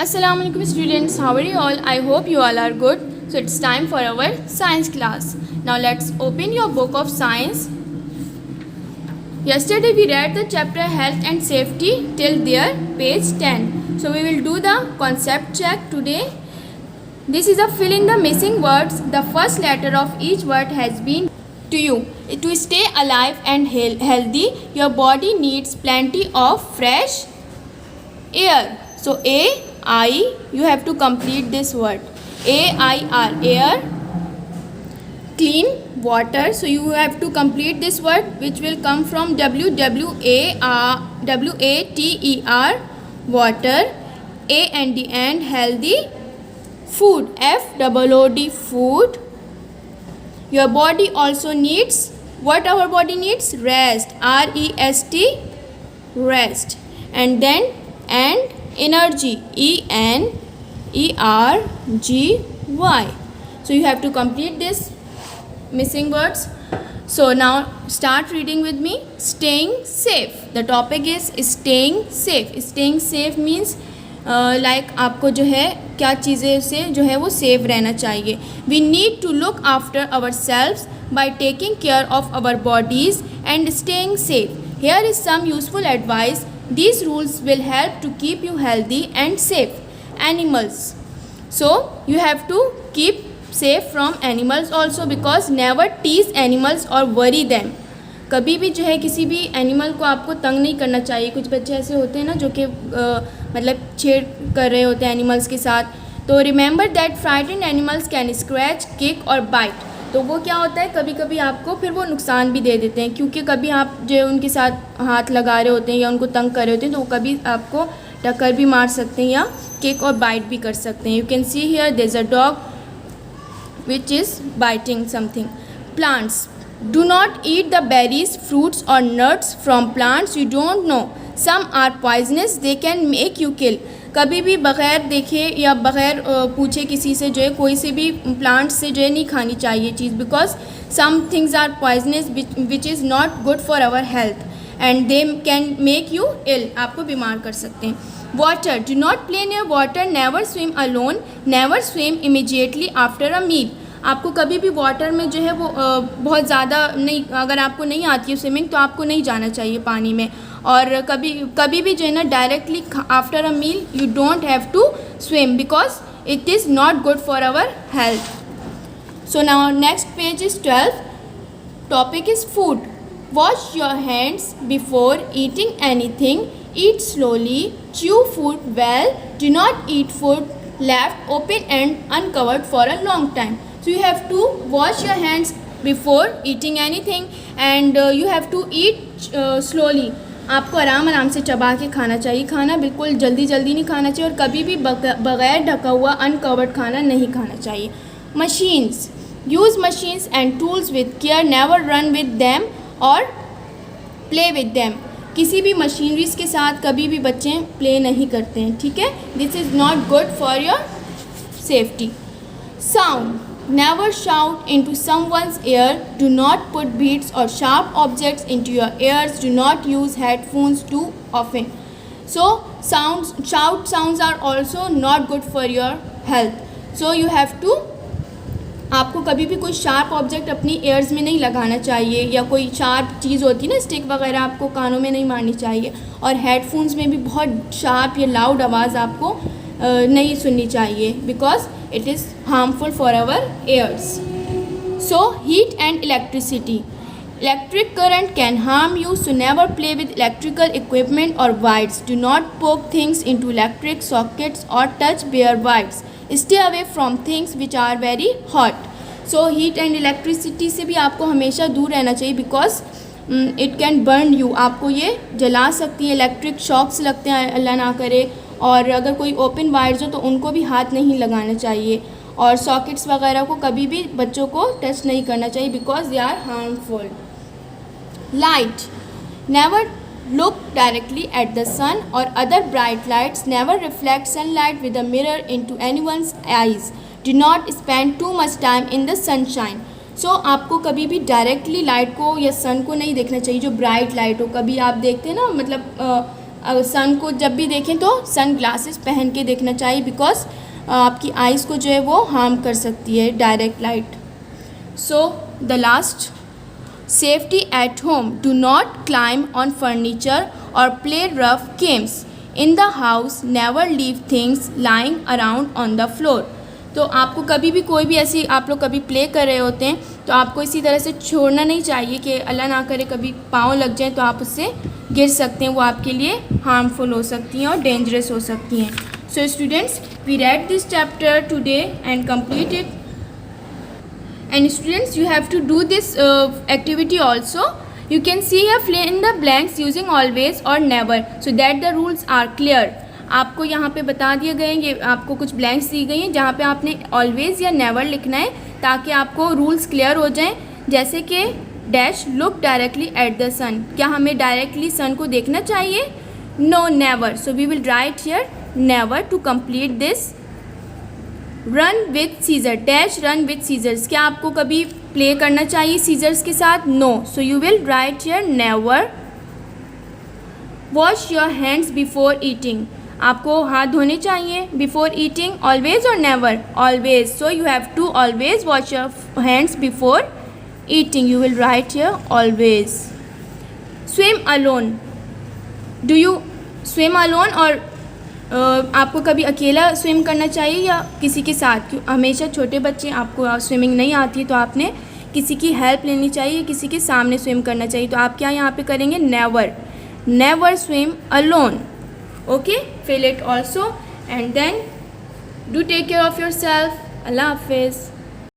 Assalamualaikum students, how are you all? I hope you all are good. So it's time for our science class. Now let's open your book of science. Yesterday we read the chapter health and safety till there, page 10. So we will do the concept check today. This is a fill in the missing words. The first letter of each word has been to you. To stay alive and healthy, your body needs plenty of fresh air. So A-I, you have to complete this word. A-I-R, air. Clean water. So you have to complete this word, which will come from W-W-A-T-E-R, water. A-N-D, and healthy. Food, F-O-O-D, food. Your body also needs, what our body needs? Rest, R-E-S-T, rest. And then, and energy, E-N-E-R-G-Y. So you have to complete this missing words. So now start reading with me. Staying safe. The topic is staying safe. Staying safe means like आपको जो है क्या चीज़ें से जो है वो safe रहना चाहिए. We need to look after ourselves by taking care of our bodies and staying safe. Here is some useful advice. These rules will help to keep you healthy and safe. Animals. So you have to keep safe from animals also, because never tease animals or worry them. कभी भी जो है किसी भी animal को आपको तंग नहीं करना चाहिए. कुछ बच्चे ऐसे होते हैं ना जो कि मतलब छेड़ कर रहे होते हैं एनिमल्स के साथ. तो remember that frightened animals can scratch, kick और बाइट. तो वो क्या होता है, कभी कभी आपको फिर वो नुकसान भी दे देते हैं, क्योंकि कभी आप जो उनके साथ हाथ लगा रहे होते हैं या उनको तंग कर रहे होते हैं तो वो कभी आपको टक्कर भी मार सकते हैं या किक और बाइट भी कर सकते हैं. You can see here there is a dog which is biting something. Plants. Do not eat the berries, fruits or nuts from plants you don't know. Some are poisonous. They can make you kill. कभी भी बग़ैर देखे या बग़ैर पूछे किसी से जो है कोई से भी प्लांट से जो है नहीं खानी चाहिए चीज़, because some things are poisonous which is not good for our health and they can make you ill. आपको बीमार कर सकते हैं. Water. Do not play near water. Never swim alone. Never swim immediately after a meal. आपको कभी भी water में जो है वो बहुत ज़्यादा नहीं, अगर आपको नहीं आती है स्विमिंग तो आपको नहीं जाना चाहिए पानी में. और कभी भी जो है ना directly after a meal you don't have to swim, because it is not good for our health. So now next page is 12. Topic is food. Wash your hands before eating anything. Eat slowly. Chew food well. Do not eat food left open and uncovered for a long time. So you have to wash your hands before eating anything and you have to eat slowly. आपको आराम आराम से चबा के खाना चाहिए. खाना बिल्कुल जल्दी जल्दी नहीं खाना चाहिए और कभी भी बग़ैर ढका हुआ अनकवर्ड खाना नहीं खाना चाहिए. Machines. Use machines and tools with care. Never run with them और प्ले विद देम. किसी भी मशीनरीज के साथ कभी भी बच्चे प्ले नहीं करते हैं, ठीक है. This is not good for your safety. Sound. Never shout into someone's ear. Do not put beads और sharp objects into your ears. Do not use headphones too often. So shout sounds are also not good for your health. So you have to, आपको कभी भी कोई sharp object अपनी years में नहीं लगाना चाहिए, या कोई शार्प चीज़ होती है ना स्टिक वगैरह आपको कानों में नहीं मारनी चाहिए. और हेडफोन्स में भी बहुत शार्प या लाउड आवाज़ आपको नहीं सुननी चाहिए, because it is harmful for our ears. So heat and electricity. Electric current can harm you, so never play with electrical equipment और wires. Do not poke things into electric sockets और touch bare wires. Stay away from things which are very hot. So heat and electricity से भी आपको हमेशा दूर रहना चाहिए, because it can burn you. आपको ये जला सकती है. इलेक्ट्रिक शॉक्स लगते हैं, अल्लाह ना करे. और अगर कोई ओपन वायर्स हो तो उनको भी हाथ नहीं लगाना चाहिए. और सॉकेट्स वगैरह को कभी भी बच्चों को टच नहीं करना चाहिए, because they are harmful. Light. Never look directly at the sun or other bright lights. Never reflect sunlight with a mirror into anyone's eyes. Do not spend too much time in the sunshine. So आपको कभी भी directly light को या सन को नहीं देखना चाहिए जो ब्राइट लाइट हो. कभी आप देखते हैं ना, मतलब अगर सन को जब भी देखें तो सन ग्लासेस पहन के देखना चाहिए, बिकॉज आपकी आइज़ को जो है वो हार्म कर सकती है direct light. So the last, safety at home, do not climb on furniture और play rough games in the house, never leave things lying around on the floor. तो आपको कभी भी कोई भी ऐसी, आप लोग कभी प्ले कर रहे होते हैं तो आपको इसी तरह से छोड़ना नहीं चाहिए कि अल्लाह ना करे कभी पाँव लग जाए तो आप उससे गिर सकते हैं, वो आपके लिए हार्मफुल हो सकती हैं और डेंजरस हो सकती हैं। So students, we read this chapter today and complete it. And students, you have to do this activity also. You can see here, fill in the blanks using always or never so that the rules are clear. आपको यहाँ पे बता दिए गए हैं, ये आपको कुछ ब्लैंक्स दी गई हैं जहाँ पे आपने ऑलवेज़ या नेवर लिखना है ताकि आपको रूल्स क्लियर हो जाएं। जैसे कि dash, look directly at the sun, क्या हमें डायरेक्टली सन को देखना चाहिए? No, never. So we will write here never to complete this. Run with scissor, dash run with scissors, क्या आपको कभी प्ले करना चाहिए सीजर्स के साथ? No. So you will write here never. Wash your hands before eating, आपको हाथ धोने चाहिए बिफोर ईटिंग, ऑलवेज और never? Always. So you have to always wash your hands before eating, you will write here always. Swim alone, do you swim alone, और आपको कभी अकेला swim करना चाहिए या किसी के साथ? क्यों हमेशा छोटे बच्चे, आपको स्विमिंग नहीं आती तो आपने किसी की हेल्प लेनी चाहिए, किसी के सामने स्विम करना चाहिए। तो आप क्या यहाँ पे करेंगे? Never, never swim alone. Okay, fill it also and then do take care of yourself. Allah Hafiz.